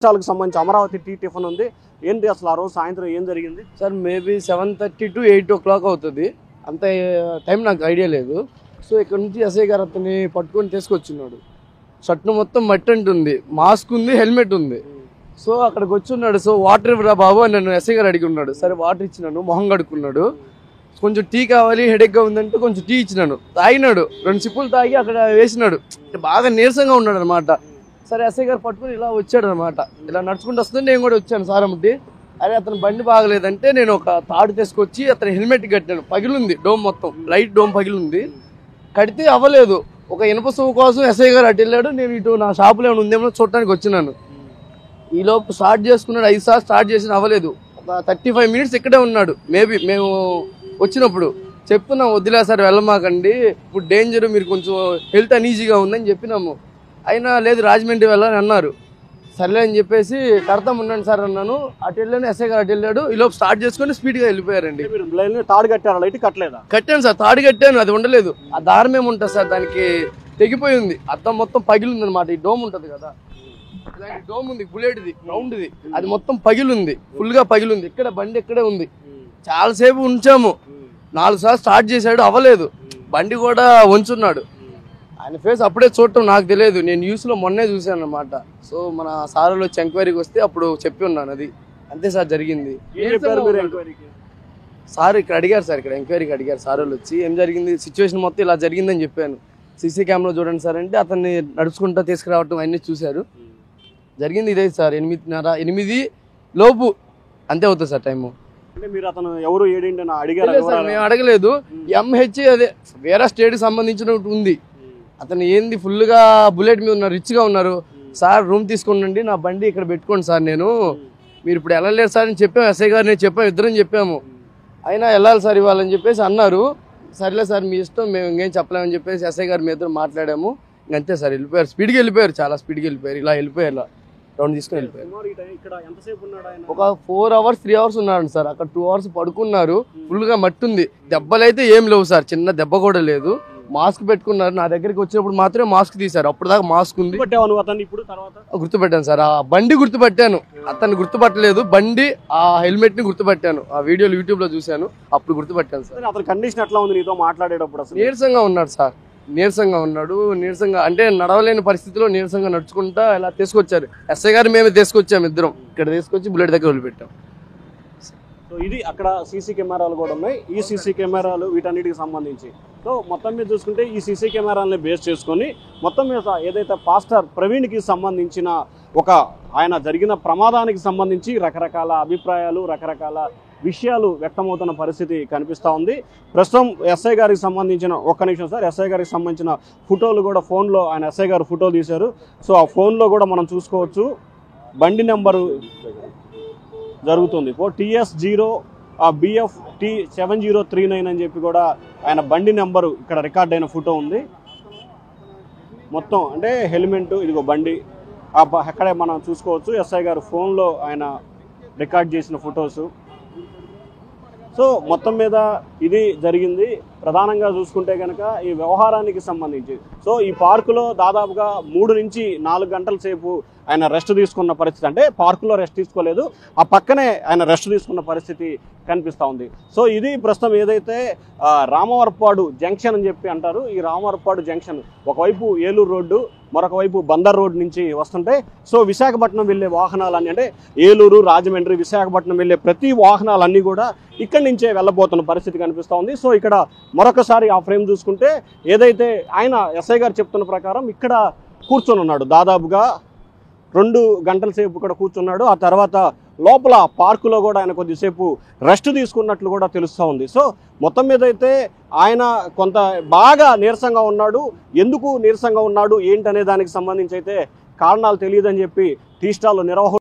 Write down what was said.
చాలకు సంబంధించి Amaravati tea tiffin ఉంది. ఏంటి అసలు ఆ రోజు సాయంత్రం ఏం జరిగింది సార్? మేబీ 7:30 to 8 o'clock అవుతుంది. అంత టైం నాకు ఐడియా లేదు. సో ఇక్కడ నుంచి ఎస్ఐ గారు అతన్ని పట్టుకొని తీసుకొచ్చున్నాడు. షర్ట్ మొత్తం మట్టి అంటుంది, మాస్క్ ఉంది, హెల్మెట్ ఉంది. సో అక్కడికి వచ్చున్నాడు. సో వాటర్ ఇవ్వరా బాబు అని నన్ను ఎస్ఐ గారు అడిగి ఉన్నాడు. సరే వాటర్ ఇచ్చినాను, మొహం కడుక్కున్నాడు. కొంచెం టీ కావాలి, హెడేక్గా ఉందంటే కొంచెం టీ ఇచ్చినాను, తాగినాడు. 2 సిప్పులు తాగి అక్కడ వేసినాడు. బాగా నీరసంగా ఉన్నాడు అనమాట. సరే ఎస్ఐ గారు పట్టుకుని ఇలా వచ్చాడు అనమాట. ఇలా నడుచుకుంటూ వస్తుంటే నేను కూడా వచ్చాను సారమ్మటి. అరే అతను బండి బాగలేదంటే నేను ఒక తాడు తీసుకొచ్చి అతని హెల్మెట్ కట్టాను. పగిలింది డోమ్, మొత్తం లైట్ డోమ్ పగిలింది. కడితే అవ్వలేదు. ఒక ఇనుప సువ్వు కోసం ఎస్ఐ గారు అటు వెళ్ళాడు. నేను ఇటు నా షాపులో ఏమైనా ఉందేమో చూడటానికి వచ్చినాను. ఈలోపు స్టార్ట్ చేసుకున్నాడు. 5 సార్లు స్టార్ట్ చేసిన అవ్వలేదు. ఒక 35 minutes ఇక్కడే ఉన్నాడు. మేబీ మేము వచ్చినప్పుడు చెప్తున్నాం, వద్దులే సార్ వెళ్ళమాకండి, ఇప్పుడు డేంజర్, మీరు కొంచెం హెల్త్ అనీజీగా ఉందని చెప్పినాము. అయినా లేదు రాజమండ్రి వెళ్ళని అన్నారు. సర్లే అని చెప్పేసి కడతాం ఉండండి సార్ అన్నాను. అటు వెళ్ళాను, ఎస్ఐ గారు అటు వెళ్ళాడు. ఈలోపు స్టార్ట్ చేసుకుని స్పీడ్గా వెళ్ళిపోయారండి. తాడు కట్టారా? లైట్ కట్టలేదా? కట్టాను సార్, తాడు కట్టాను, అది ఉండలేదు. ఆ దారం ఏముంటుంది సార్, దానికి తెగిపోయింది. అద్దం మొత్తం పగిలింది అనమాట. ఈ డోమ్ ఉంటుంది కదా, ఇలాంటి డోమ్ ఉంది, బుల్లెట్ది, రౌండ్ది, అది మొత్తం పగిలింది, ఫుల్గా పగిలింది. ఇక్కడ బండి ఇక్కడే ఉంది. చాలాసేపు ఉంచాము. 4 సార్లు స్టార్ట్ చేశాడు, అవ్వలేదు. బండి కూడా వంచున్నాడు. ఆయన ఫేస్ అప్పుడే చూడటం నాకు తెలియదు. నేను న్యూస్లో మొన్నే చూశాను అనమాట. సో మన సార్లు వచ్చి ఎంక్వైరీకి వస్తే అప్పుడు చెప్పి ఉన్నాను. అది అంతే సార్ జరిగింది. సార్ ఇక్కడ అడిగారు సార్, ఇక్కడ ఎంక్వైరీకి అడిగారు సార్ వాళ్ళు వచ్చి, ఏం జరిగింది, సిచ్యువేషన్ మొత్తం ఇలా జరిగిందని చెప్పాను. సీసీ కెమెరా చూడండి సార్ అంటే అతన్ని నడుచుకుంటూ తీసుకురావటం అన్నీ చూశారు. జరిగింది ఇదే సార్, 8:30, 8 లోపు అంతే అవుతుంది సార్ టైము. అంటే మీరు అతను ఎవరు ఏడింటి అడిగారు? మేము అడగలేదు. ఎంహెచ్ అదే వేరే స్టేట్కి సంబంధించినట్టు ఉంది. అతను ఏంది ఫుల్గా బుల్లెట్ మీద ఉన్నారు, రిచ్గా ఉన్నారు. సార్ రూమ్ తీసుకోండి, నా బండి ఇక్కడ పెట్టుకోండి సార్, మీరు ఇప్పుడు వెళ్ళలేరు సార్ అని చెప్పాము. ఎస్ఐ గారు నేను చెప్పాము, ఇద్దరం చెప్పాము. అయినా వెళ్ళాలి సార్ ఇవ్వాలని చెప్పేసి అన్నారు. సరేలే సార్ మీ ఇష్టం, మేము ఇంకేం చెప్పలేమని చెప్పేసి ఎస్ఐ గారు మీ ఇద్దరు మాట్లాడాము. ఇంకంతే సార్ వెళ్ళిపోయారు. స్పీడ్గా వెళ్ళిపోయారు, చాలా స్పీడ్గా వెళ్ళిపోయారు. ఇలా వెళ్ళిపోయారు, ఇలా రౌండ్ తీసుకుని వెళ్ళిపోయారు. ఒక 4 hours 3 hours ఉన్నాడు సార్. అక్కడ 2 hours పడుకున్నారు. ఫుల్గా మట్టి ఉంది. దెబ్బలైతే ఏం లేవు సార్, చిన్న దెబ్బ కూడా లేదు. మాస్క్ పెట్టుకున్నారు. నా దగ్గరికి వచ్చినప్పుడు మాత్రమే మాస్క్ తీశారు. అప్పుడు దాకా మాస్క్ ఉంది. గుర్తుపెట్టాను సార్, ఆ బండి గుర్తుపట్టాను, అతన్ని గుర్తుపట్టలేదు. బండి ఆ హెల్మెట్ ని గుర్తుపట్టాను. ఆ వీడియోలు యూట్యూబ్ లో చూశాను, అప్పుడు గుర్తుపట్టాను సార్. అతని కండిషన్ ఎట్లా ఉంది నీతో మాట్లాడేటప్పుడు? నీరసంగా ఉన్నాడు సార్, నీరసంగా ఉన్నాడు. నీరసంగా అంటే నడవలేని పరిస్థితిలో నీరసంగా నడుచుకుంటా ఇలా తీసుకొచ్చారు. ఎస్ఐ గారు మేమే తీసుకొచ్చాము, ఇద్దరం ఇక్కడ తీసుకొచ్చి బుల్లెట్ దగ్గర వదిలిపెట్టాం. సో ఇది అక్కడ సీసీ కెమెరాలు కూడా ఉన్నాయి. ఈ సీసీ కెమెరాలు వీటన్నిటికి సంబంధించి సో మొత్తం మీద చూసుకుంటే ఈ సీసీ కెమెరాలని బేస్ చేసుకొని మొత్తం మీద ఏదైతే పాస్టర్ ప్రవీణ్కి సంబంధించిన ఆయన జరిగిన ప్రమాదానికి సంబంధించి రకరకాల అభిప్రాయాలు, రకరకాల విషయాలు వ్యక్తమవుతున్న పరిస్థితి కనిపిస్తూ ఉంది. ప్రస్తుతం ఎస్ఐ గారికి సంబంధించిన ఒక్క నిమిషం సార్, ఎస్ఐ గారికి సంబంధించిన ఫోటోలు కూడా ఫోన్లో ఆయన ఎస్ఐ గారు ఫోటో తీశారు. సో ఆ ఫోన్లో కూడా మనం చూసుకోవచ్చు. బండి నెంబరు జరుగుతుంది TS0 BFT 7039 అని చెప్పి కూడా ఆయన బండి నెంబరు ఇక్కడ రికార్డ్ అయిన ఫోటో ఉంది. మొత్తం అంటే హెల్మెట్, ఇదిగో బండి అక్కడే మనం చూసుకోవచ్చు. ఎస్ఐ గారు ఫోన్లో ఆయన రికార్డ్ చేసిన ఫొటోసు. సో మొత్తం మీద ఇది జరిగింది. ప్రధానంగా చూసుకుంటే కనుక ఈ వ్యవహారానికి సంబంధించి సో ఈ పార్కులో దాదాపుగా 3 నుంచి 4 గంటల సేపు ఆయన రెస్ట్ తీసుకున్న పరిస్థితి. అంటే పార్కులో రెస్ట్ తీసుకోలేదు, ఆ పక్కనే ఆయన రెస్ట్ తీసుకున్న పరిస్థితి కనిపిస్తూ ఉంది. సో ఇది ప్రస్తుతం ఏదైతే రామవరపాడు జంక్షన్ అని చెప్పి అంటారు. ఈ రామవరపాడు జంక్షన్ ఒకవైపు ఏలూరు రోడ్డు, మరొక వైపు బందర్ రోడ్ నుంచి వస్తుంటాయి. సో విశాఖపట్నం వెళ్ళే వాహనాలన్నీ, అంటే ఏలూరు, రాజమండ్రి, విశాఖపట్నం వెళ్ళే ప్రతి వాహనాలన్నీ కూడా ఇక్కడి నుంచే వెళ్ళబోతున్న పరిస్థితి కనిపిస్తూ ఉంది. సో ఇక్కడ మరొకసారి ఆ ఫ్రేమ్ చూసుకుంటే ఏదైతే ఆయన ఎస్ఐ గారు చెప్తున్న ప్రకారం ఇక్కడ కూర్చొని ఉన్నాడు, దాదాపుగా 2 గంటల సేపు ఇక్కడ కూర్చున్నాడు. ఆ తర్వాత లోపల పార్కులో కూడా ఆయన కొద్దిసేపు రెస్ట్ తీసుకున్నట్లు కూడా తెలుస్తూ ఉంది. సో మొత్తం మీద అయితే ఆయన కొంత బాగా నీరసంగా ఉన్నాడు. ఎందుకు నీరసంగా ఉన్నాడు ఏంటనే దానికి సంబంధించి అయితే కారణాలు తెలియదని చెప్పి టీ స్టాల్ నిర్వాహకులు